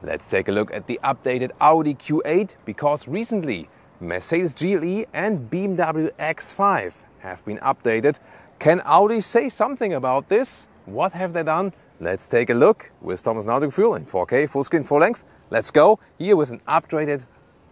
Let's take a look at the updated Audi Q8 because recently Mercedes GLE and BMW X5 have been updated. Can Audi say something about this? What have they done? Let's take a look with Thomas Nautic Fuel in 4K, full screen, full length. Let's go here with an upgraded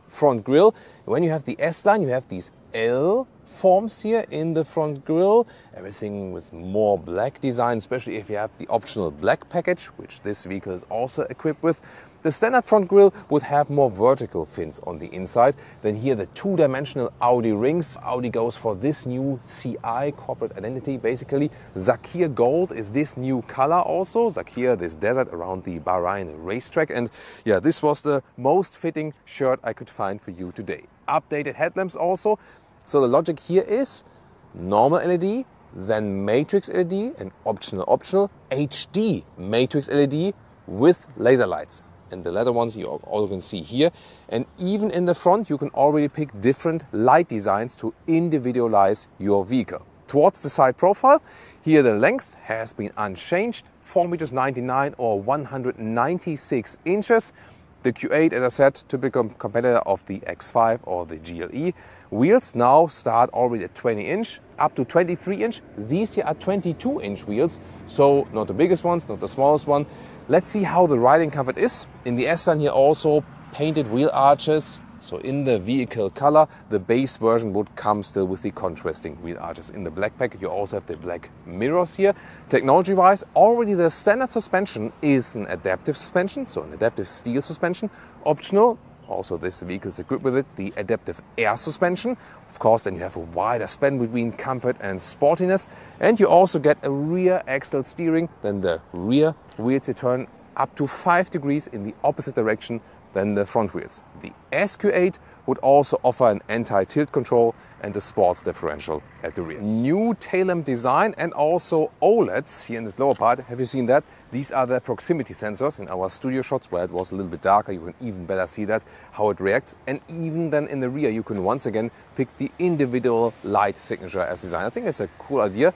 front grille. When you have the S-line, you have these L forms here in the front grille. Everything with more black design, especially if you have the optional black package, which this vehicle is also equipped with. The standard front grille would have more vertical fins on the inside. Then here the two-dimensional Audi rings. Audi goes for this new CI, corporate identity basically. Saphir Gold is this new color also. Saphir, this desert around the Bahrain racetrack. And yeah, this was the most fitting shirt I could find for you today. Updated headlamps also. So the logic here is normal LED, then matrix LED, and optional HD matrix LED with laser lights. And the latter ones you all can see here. And even in the front, you can already pick different light designs to individualize your vehicle. Towards the side profile, here the length has been unchanged, 4.99 meters or 196 inches. The Q8, as I said, typical competitor of the X5 or the GLE. Wheels now start already at 20-inch, up to 23-inch. These here are 22-inch wheels, so not the biggest ones, not the smallest one. Let's see how the riding comfort is. In the S-line here also painted wheel arches. So in the vehicle color, the base version would come still with the contrasting wheel arches. In the black package, you also have the black mirrors here. Technology-wise, already the standard suspension is an adaptive suspension, so an adaptive steel suspension. Optional, also this vehicle is equipped with it, the adaptive air suspension. Of course, then you have a wider span between comfort and sportiness. And you also get a rear axle steering. Then the rear wheels turn up to 5 degrees in the opposite direction than the front wheels. The SQ8 would also offer an anti-tilt control and a sports differential at the rear. New tail lamp design and also OLEDs here in this lower part. Have you seen that? These are the proximity sensors in our studio shots where it was a little bit darker. You can even better see that, how it reacts. And even then in the rear, you can once again pick the individual light signature as design. I think it's a cool idea.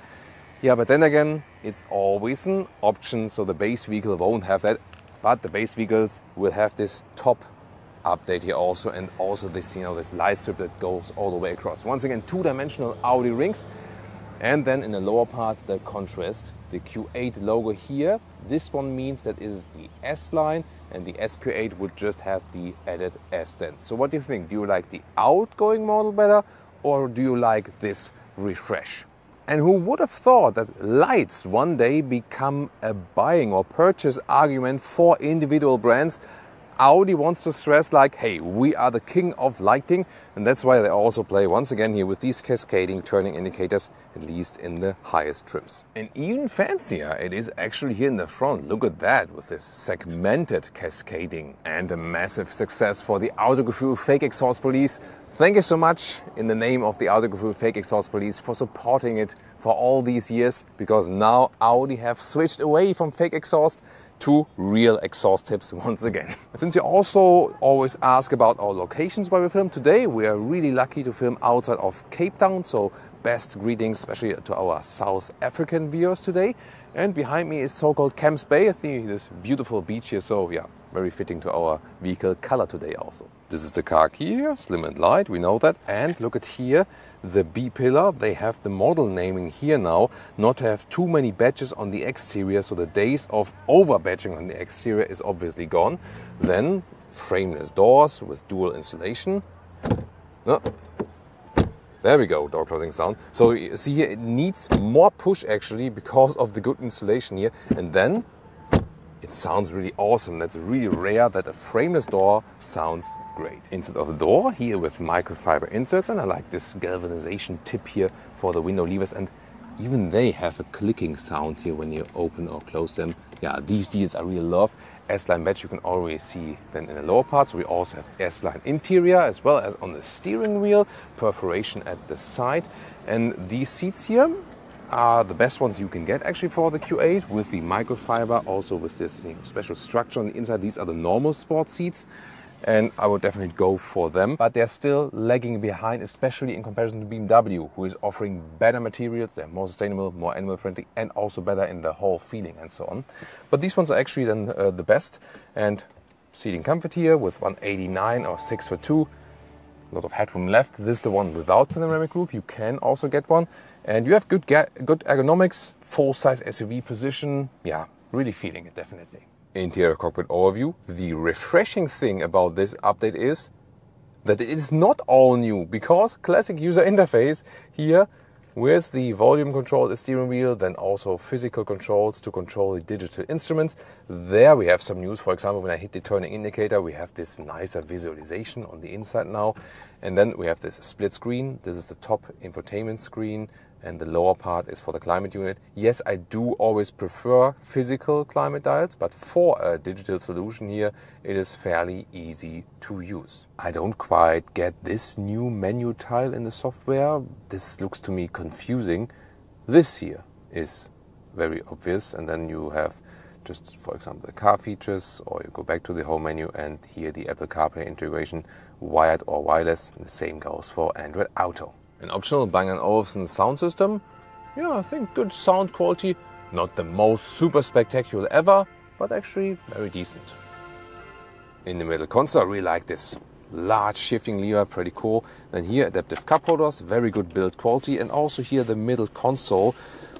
Yeah, but then again, it's always an option, so the base vehicle won't have that. But the base vehicles will have this top update here also, and also this, this light strip that goes all the way across. Once again, two-dimensional Audi rings. And then in the lower part, the contrast, the Q8 logo here. This one means that is the S-line, and the SQ8 would just have the added S-dent. So what do you think? Do you like the outgoing model better, or do you like this refresh? And who would have thought that lights one day become a buying or purchase argument for individual brands? Audi wants to stress like, hey, we are the king of lighting, and that's why they also play once again here with these cascading turning indicators, at least in the highest trims. And even fancier it is actually here in the front. Look at that with this segmented cascading, and a massive success for the Audi Q8 Fake Exhaust Police. Thank you so much in the name of the Audi Q8 Fake Exhaust Police for supporting it for all these years, because now Audi have switched away from fake exhaust to real exhaust tips once again. Since you also always ask about our locations where we film today, we are really lucky to film outside of Cape Town, so best greetings especially to our South African viewers today. And behind me is so-called Camps Bay. I think this beautiful beach here, so yeah, very fitting to our vehicle color today also. This is the car key here, slim and light, we know that. And look at here, the B-pillar. They have the model naming here now, not to have too many badges on the exterior, so the days of over-badging on the exterior is obviously gone. Then frameless doors with dual installation. Oh. There we go, door closing sound. So you see here, it needs more push actually because of the good installation here. And then it sounds really awesome. That's really rare that a frameless door sounds great. Instead of the door, here with microfiber inserts, and I like this galvanization tip here for the window levers, and even they have a clicking sound here when you open or close them. Yeah, these deals I really love. S-line badge you can already see then in the lower parts. We also have S-line interior as well as on the steering wheel, perforation at the side. And these seats here are the best ones you can get actually for the Q8 with the microfiber, also with this special structure on the inside. These are the normal sport seats. And I would definitely go for them, but they're still lagging behind, especially in comparison to BMW, who is offering better materials. They're more sustainable, more animal friendly, and also better in the whole feeling and so on. But these ones are actually then the best, and seating comfort here with 189 or 6'2". A lot of headroom left. This is the one without panoramic roof. You can also get one. And you have good ergonomics, full-size SUV position. Yeah, really feeling it, definitely. Interior cockpit overview. The refreshing thing about this update is that it is not all new, because classic user interface here with the volume control, the steering wheel, then also physical controls to control the digital instruments. There we have some news. For example, when I hit the turning indicator, we have this nicer visualization on the inside now. And then we have this split screen. This is the top infotainment screen, and the lower part is for the climate unit. Yes, I do always prefer physical climate dials, but for a digital solution here, it is fairly easy to use. I don't quite get this new menu tile in the software. This looks to me confusing. This here is very obvious, and then you have just, for example, the car features, or you go back to the home menu, and here the Apple CarPlay integration, wired or wireless. The same goes for Android Auto. An optional Bang & Olufsen sound system. Yeah, I think good sound quality. Not the most super spectacular ever, but actually very decent. In the middle console, I really like this large shifting lever, pretty cool. Then here, adaptive cup holders, very good build quality. And also here, the middle console,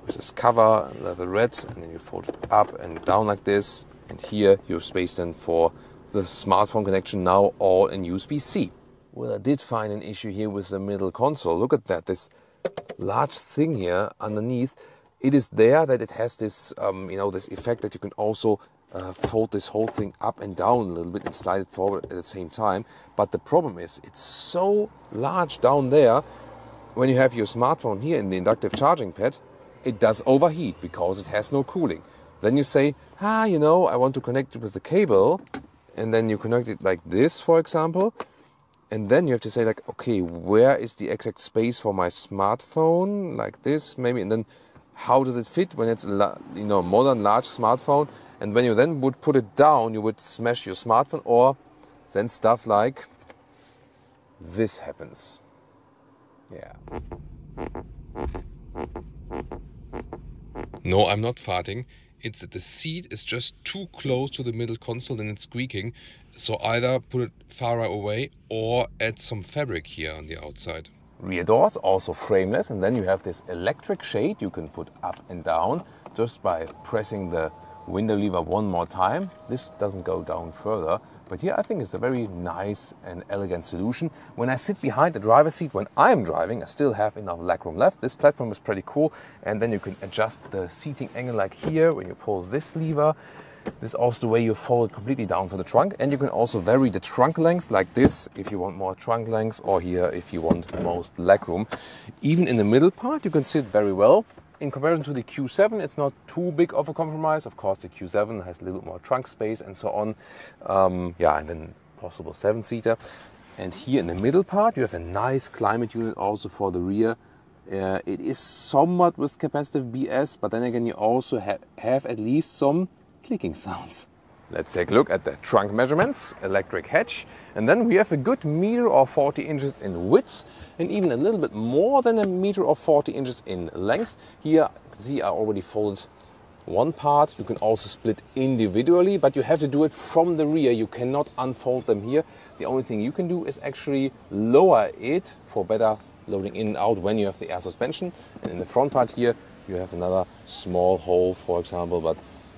with this cover, leather red, and then you fold it up and down like this. And here, you have space then for the smartphone connection, now all in USB-C. Well, I did find an issue here with the middle console. Look at that, this large thing here underneath. It is there that it has this, this effect that you can also fold this whole thing up and down a little bit and slide it forward at the same time. But the problem is, it's so large down there. When you have your smartphone here in the inductive charging pad, it does overheat because it has no cooling. Then you say, I want to connect it with the cable. And then you connect it like this, for example. And then you have to say, like, okay, where is the exact space for my smartphone? Like this, maybe. And then how does it fit when it's modern, large smartphone? And when you then would put it down, you would smash your smartphone, or then stuff like this happens. Yeah. No, I'm not farting. It's that the seat is just too close to the middle console and it's squeaking. So either put it far away or add some fabric here on the outside. Rear doors also frameless, and then you have this electric shade you can put up and down just by pressing the window lever one more time. This doesn't go down further, but here I think it's a very nice and elegant solution. When I sit behind the driver's seat when I'm driving, I still have enough legroom left. This platform is pretty cool, and then you can adjust the seating angle like here when you pull this lever. This is also the way you fold it completely down for the trunk, and you can also vary the trunk length like this if you want more trunk length, or here if you want most legroom. Even in the middle part you can sit very well. In comparison to the Q7, it's not too big of a compromise. Of course, the Q7 has a little bit more trunk space and so on. And then possible 7-seater. And here in the middle part, you have a nice climate unit also for the rear. It is somewhat with capacitive BS, but then again, you also have at least some clicking sounds. Let's take a look at the trunk measurements. Electric hatch, and then we have a good 1 meter or 40 inches in width, and even a little bit more than 1 meter or 40 inches in length. Here, you can see I already folded one part. You can also split individually, but you have to do it from the rear. You cannot unfold them here. The only thing you can do is actually lower it for better loading in and out when you have the air suspension. And in the front part here, you have another small hole, for example, but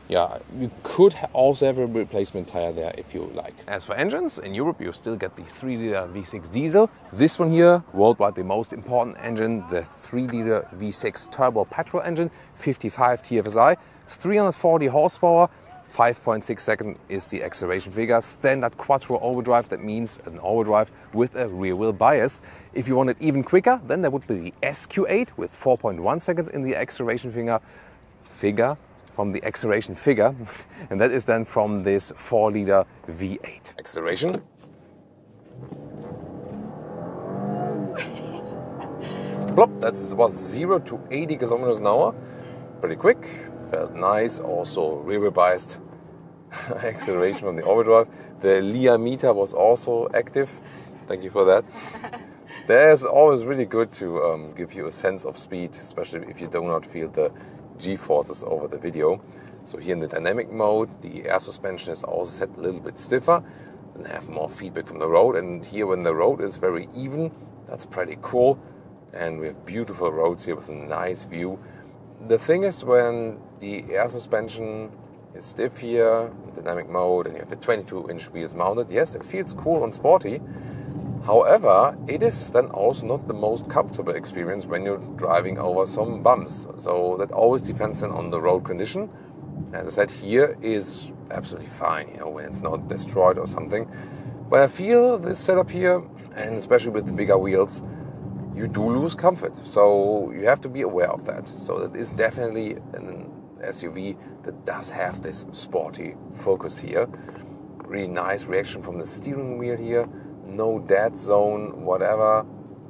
yeah, you could also have a replacement tire there if you like. As for engines, in Europe you still get the 3-liter V6 diesel. This one here, worldwide the most important engine, the 3-liter V6 turbo petrol engine, 55 TFSI, 340 horsepower, 5.6 seconds is the acceleration figure. Standard quattro overdrive, that means an overdrive with a rear wheel bias. If you want it even quicker, then there would be the SQ8 with 4.1 seconds in the acceleration figure, and that is then from this 4-liter V8. Acceleration. Plop, that was 0 to 80 kilometers an hour. Pretty quick, felt nice, also rear biased acceleration from the overdrive. The Lia meter was also active. Thank you for that. There's always really good to give you a sense of speed, especially if you do not feel the G-forces over the video. So here in the dynamic mode, the air suspension is also set a little bit stiffer and have more feedback from the road. And here when the road is very even, that's pretty cool. And we have beautiful roads here with a nice view. The thing is, when the air suspension is stiff here, in dynamic mode, and you have the 22-inch wheels mounted, yes, it feels cool and sporty. However, it is then also not the most comfortable experience when you're driving over some bumps. So that always depends then on the road condition. As I said, here is absolutely fine, when it's not destroyed or something. But I feel this setup here, and especially with the bigger wheels, you do lose comfort. So you have to be aware of that. So that is definitely an SUV that does have this sporty focus here. Really nice reaction from the steering wheel here. No dead zone, whatever.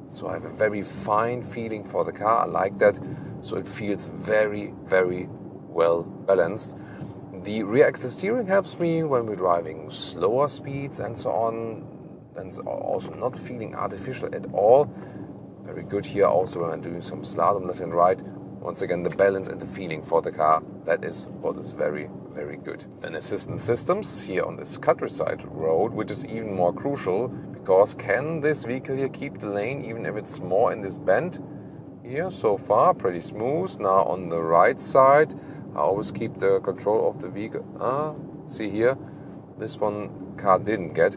So I have a very fine feeling for the car. I like that. So it feels very, very well balanced. The rear axle steering helps me when we're driving slower speeds and so on. And it's also not feeling artificial at all. Very good here also when I'm doing some slalom left and right. Once again, the balance and the feeling for the car, that is what is very, very good. And assistance systems here on this countryside road, which is even more crucial, because can this vehicle here keep the lane even if it's more in this bend? Here, so far, pretty smooth. Now on the right side, I always keep the control of the vehicle. See here, this one car didn't get.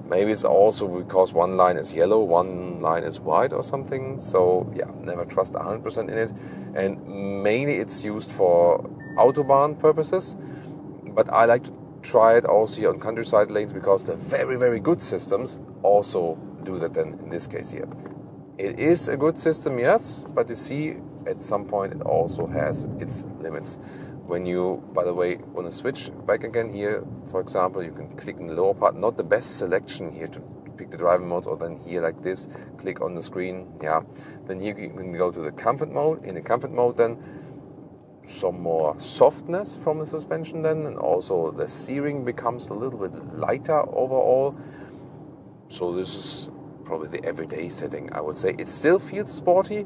Maybe it's also because one line is yellow, one line is white or something. So yeah, never trust 100% in it. And mainly it's used for Autobahn purposes. But I like to try it also here on countryside lanes because the very, very good systems also do that then in this case here. It is a good system, yes, but you see at some point it also has its limits. When you, by the way, want to switch back again here, for example, you can click in the lower part. Not the best selection here to pick the driving modes, or then here like this, click on the screen. Yeah, then here you can go to the comfort mode. In the comfort mode then, some more softness from the suspension then, and also the steering becomes a little bit lighter overall. So this is probably the everyday setting, I would say. It still feels sporty.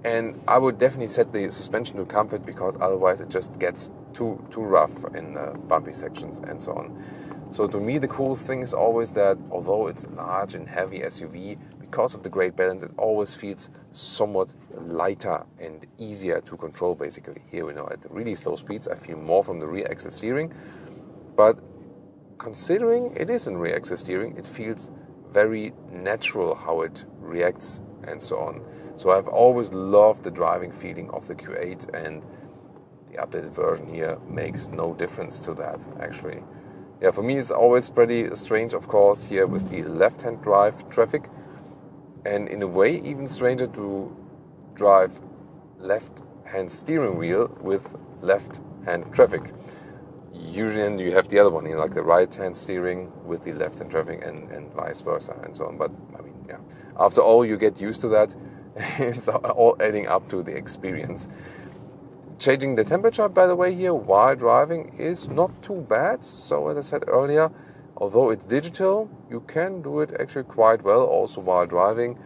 And I would definitely set the suspension to comfort because otherwise it just gets too rough in bumpy sections and so on. So to me the cool thing is always that although it's a large and heavy SUV, because of the great balance it always feels somewhat lighter and easier to control basically. Here we know at really slow speeds I feel more from the rear axle steering, but considering it is in rear axle steering, it feels very natural how it reacts and so on. So I've always loved the driving feeling of the Q8, and the updated version here makes no difference to that actually. Yeah, for me it's always pretty strange, of course, here with the left-hand drive traffic, and in a way even stranger to drive left-hand steering wheel with left-hand traffic. Usually you have the other one, like the right-hand steering with the left-hand traffic and vice versa and so on. But I mean, yeah, after all you get used to that. It's all adding up to the experience. Changing the temperature, by the way, here while driving is not too bad. So as I said earlier, although it's digital, you can do it actually quite well also while driving.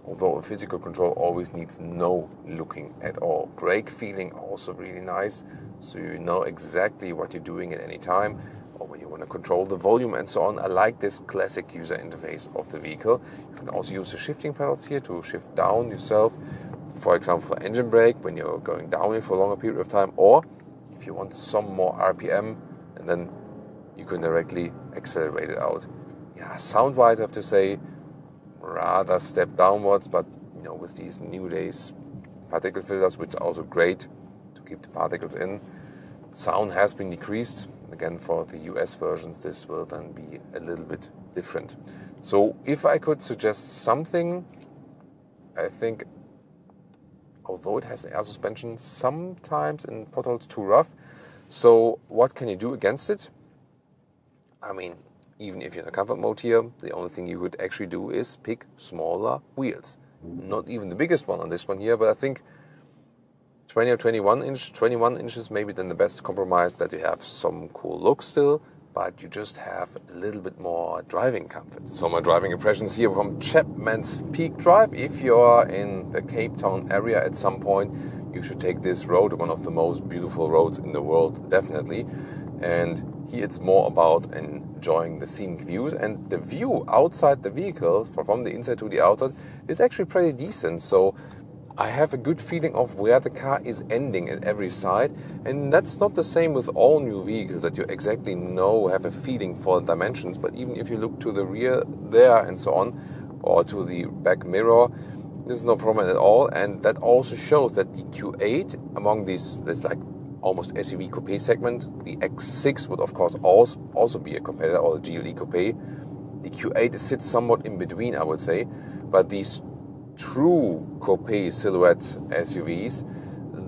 Although a physical control always needs no looking at all. Brake feeling also really nice, so you know exactly what you're doing at any time, or when you want to control the volume and so on. I like this classic user interface of the vehicle. You can also use the shifting pedals here to shift down yourself, for example for engine brake when you're going downhill for a longer period of time, or if you want some more RPM, and then you can directly accelerate it out. Yeah, sound wise I have to say rather step downwards, but with these new days particle filters, which are also great to keep the particles in, sound has been decreased. Again, for the US versions this will then be a little bit different. So if I could suggest something, I think although it has air suspension, sometimes in potholes too rough. So what can you do against it? I mean, even if you're in a comfort mode here, the only thing you would actually do is pick smaller wheels. Not even the biggest one on this one here, but I think 20 or 21 inches maybe then the best compromise, that you have some cool look still, but you just have a little bit more driving comfort. So my driving impressions here from Chapman's Peak Drive. If you're in the Cape Town area at some point, you should take this road, one of the most beautiful roads in the world, definitely. And here it's more about enjoying the scenic views, and the view outside the vehicle, from the inside to the outside, is actually pretty decent. So I have a good feeling of where the car is ending at every side, and that's not the same with all new vehicles, that you exactly have a feeling for the dimensions. But even if you look to the rear there and so on, or to the back mirror, there's no problem at all. And that also shows that the Q8, among this like almost SUV coupe segment, the X6 would of course also be a competitor, or the GLE coupe. The Q8 sits somewhat in between, I would say, but these true coupe silhouette SUVs,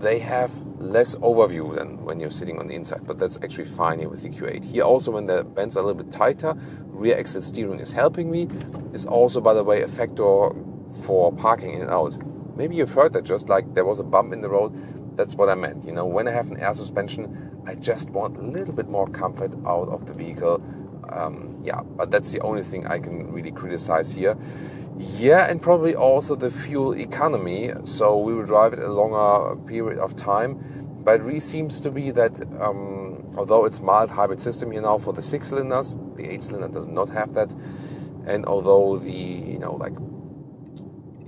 they have less overview than when you're sitting on the inside, but that's actually fine here with the Q8. Here also, when the bends are a little bit tighter, rear axle steering is helping me. Is also, by the way, a factor for parking in and out. Maybe you've heard that, just like there was a bump in the road. That's what I meant. You know, when I have an air suspension, I just want a little bit more comfort out of the vehicle. But that's the only thing I can really criticize here. Yeah, and probably also the fuel economy. So we will drive it a longer period of time. But it really seems to be that, although it's mild hybrid system here now for the 6 cylinders, the 8 cylinder does not have that. And although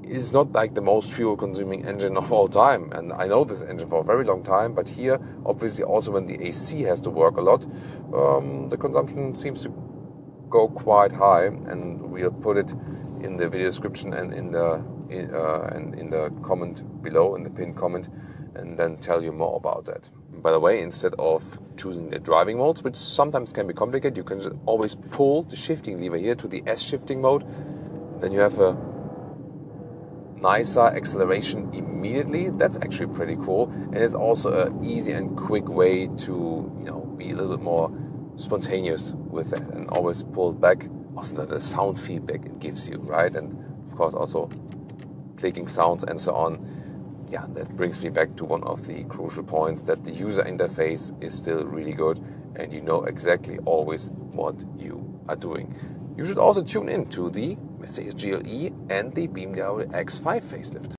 it's not like the most fuel consuming engine of all time, and I know this engine for a very long time, but here obviously also when the AC has to work a lot, the consumption seems to go quite high, and we'll put it in the video description and in the comment below, in the pinned comment, and then tell you more about that. By the way, instead of choosing the driving modes, which sometimes can be complicated, you can just always pull the shifting lever here to the S shifting mode. Then you have a nicer acceleration immediately. That's actually pretty cool, and it's also an easy and quick way to be a little bit more spontaneous with it, and always pull it back. Also the sound feedback it gives you, right? And of course also clicking sounds and so on. Yeah, that brings me back to one of the crucial points, that the user interface is still really good, and you know exactly always what you are doing. You should also tune in to the Mercedes GLE and the BMW X5 facelift.